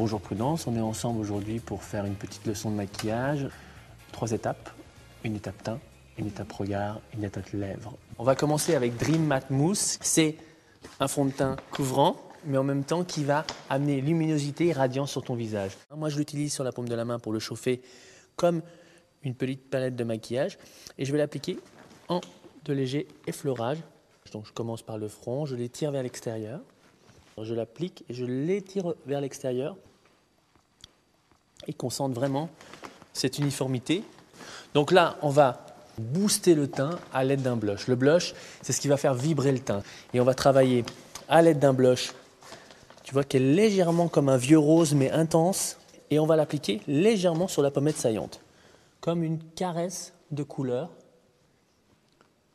Bonjour Prudence, on est ensemble aujourd'hui pour faire une petite leçon de maquillage. 3 étapes, une étape teint, une étape regard, une étape lèvres. On va commencer avec Dream Matte Mousse. C'est un fond de teint couvrant, mais en même temps qui va amener luminosité et radiance sur ton visage. Moi je l'utilise sur la paume de la main pour le chauffer comme une petite palette de maquillage et je vais l'appliquer en de légers effleurages. Donc je commence par le front, je l'étire vers l'extérieur. Je l'applique et je l'étire vers l'extérieur et qu'on sente vraiment cette uniformité. Donc là, on va booster le teint à l'aide d'un blush. Le blush, c'est ce qui va faire vibrer le teint. Et on va travailler à l'aide d'un blush, tu vois, qui est légèrement comme un vieux rose mais intense. Et on va l'appliquer légèrement sur la pommette saillante, comme une caresse de couleur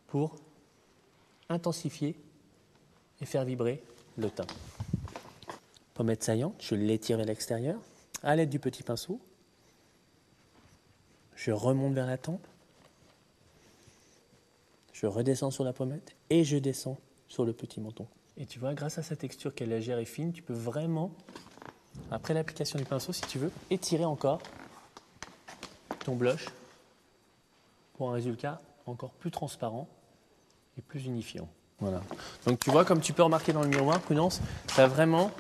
pour intensifier et faire vibrer le teint. Pommette saillante, je l'étire vers l'extérieur. À l'aide du petit pinceau, je remonte vers la tempe. Je redescends sur la pommette et je descends sur le petit menton. Et tu vois, grâce à sa texture qui est légère et fine, tu peux vraiment, après l'application du pinceau, si tu veux, étirer encore ton blush pour un résultat encore plus transparent et plus unifiant. Voilà. Donc tu vois, comme tu peux remarquer dans le miroir, Prudence, tu as vraiment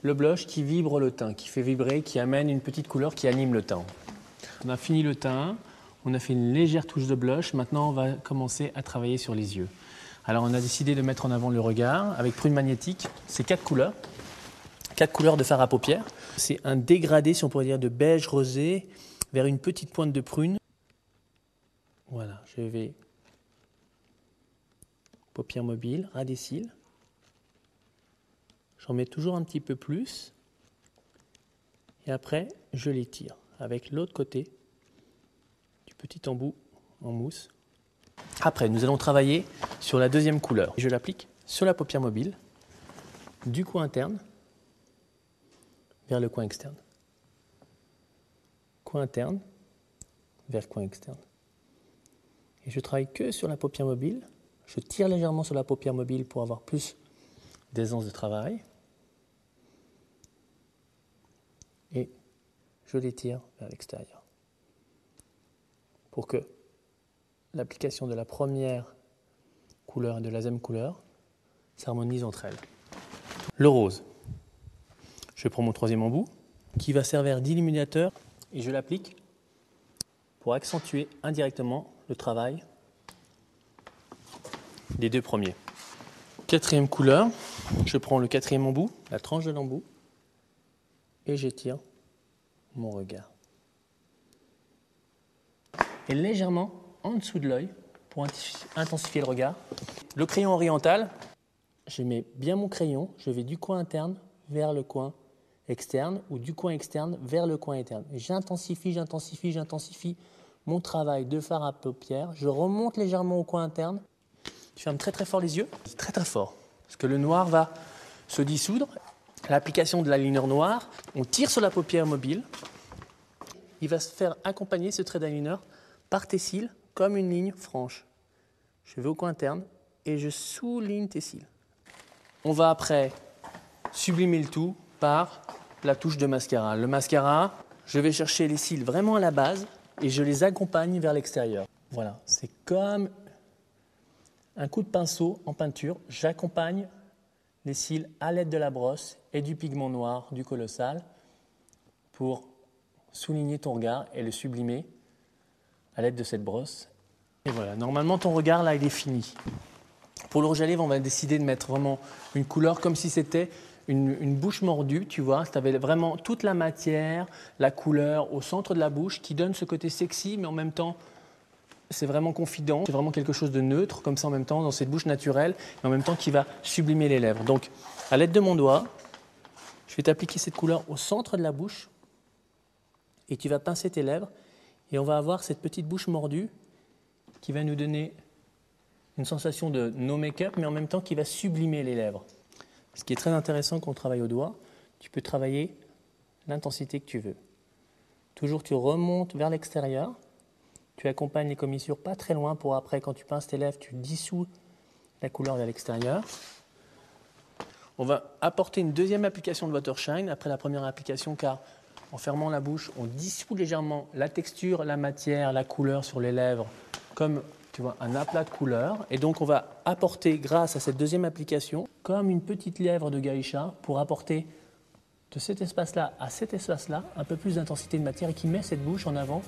le blush qui vibre le teint, qui fait vibrer, qui amène une petite couleur qui anime le teint. On a fini le teint, on a fait une légère touche de blush, maintenant on va commencer à travailler sur les yeux. Alors on a décidé de mettre en avant le regard avec prune magnétique, c'est 4 couleurs de fard à paupières. C'est un dégradé, si on pourrait dire, de beige rosé vers une petite pointe de prune. Voilà, je vais paupières mobiles, ras des cils. J'en mets toujours un petit peu plus. Et après, je l'étire avec l'autre côté du petit embout en mousse. Après, nous allons travailler sur la deuxième couleur. Je l'applique sur la paupière mobile, du coin interne vers le coin externe. Coin interne vers coin externe. Et je travaille que sur la paupière mobile. Je tire légèrement sur la paupière mobile pour avoir plus d'aisance de travail. Et je l'étire vers l'extérieur pour que l'application de la première couleur et de la deuxième couleur s'harmonisent entre elles. Le rose. Je prends mon troisième embout qui va servir d'illuminateur et je l'applique pour accentuer indirectement le travail des deux premiers. Quatrième couleur, je prends le quatrième embout, la tranche de l'embout, et j'étire mon regard. Et légèrement en dessous de l'œil pour intensifier le regard. Le crayon oriental, je mets bien mon crayon, je vais du coin interne vers le coin externe ou du coin externe vers le coin interne. J'intensifie mon travail de fard à paupières. Je remonte légèrement au coin interne. Je ferme très très fort les yeux, très très fort, parce que le noir va se dissoudre. L'application de l'eyeliner noir, on tire sur la paupière mobile. Il va se faire accompagner ce trait d'eyeliner par tes cils comme une ligne franche. Je vais au coin interne et je souligne tes cils. On va après sublimer le tout par la touche de mascara. Le mascara, je vais chercher les cils vraiment à la base et je les accompagne vers l'extérieur. Voilà, c'est comme un coup de pinceau en peinture. J'accompagne les cils à l'aide de la brosse et du pigment noir du Colossal pour souligner ton regard et le sublimer à l'aide de cette brosse. Et voilà, normalement ton regard là il est fini. Pour le rouge à lèvres, on va décider de mettre vraiment une couleur comme si c'était une bouche mordue, tu vois. Tu avais vraiment toute la matière, la couleur au centre de la bouche qui donne ce côté sexy, mais en même temps c'est vraiment confident, c'est vraiment quelque chose de neutre comme ça en même temps dans cette bouche naturelle et en même temps qui va sublimer les lèvres. Donc à l'aide de mon doigt, je vais t'appliquer cette couleur au centre de la bouche et tu vas pincer tes lèvres et on va avoir cette petite bouche mordue qui va nous donner une sensation de no make-up mais en même temps qui va sublimer les lèvres. Ce qui est très intéressant quand on travaille au doigt, tu peux travailler l'intensité que tu veux. Toujours tu remontes vers l'extérieur. Tu accompagnes les commissures pas très loin pour après, quand tu pinces tes lèvres, tu dissous la couleur vers l'extérieur. On va apporter une deuxième application de Watershine après la première application car en fermant la bouche, on dissout légèrement la texture, la matière, la couleur sur les lèvres comme tu vois, un aplat de couleur. Et donc on va apporter grâce à cette deuxième application comme une petite lèvre de geisha pour apporter de cet espace-là à cet espace-là un peu plus d'intensité de matière et qui met cette bouche en avant.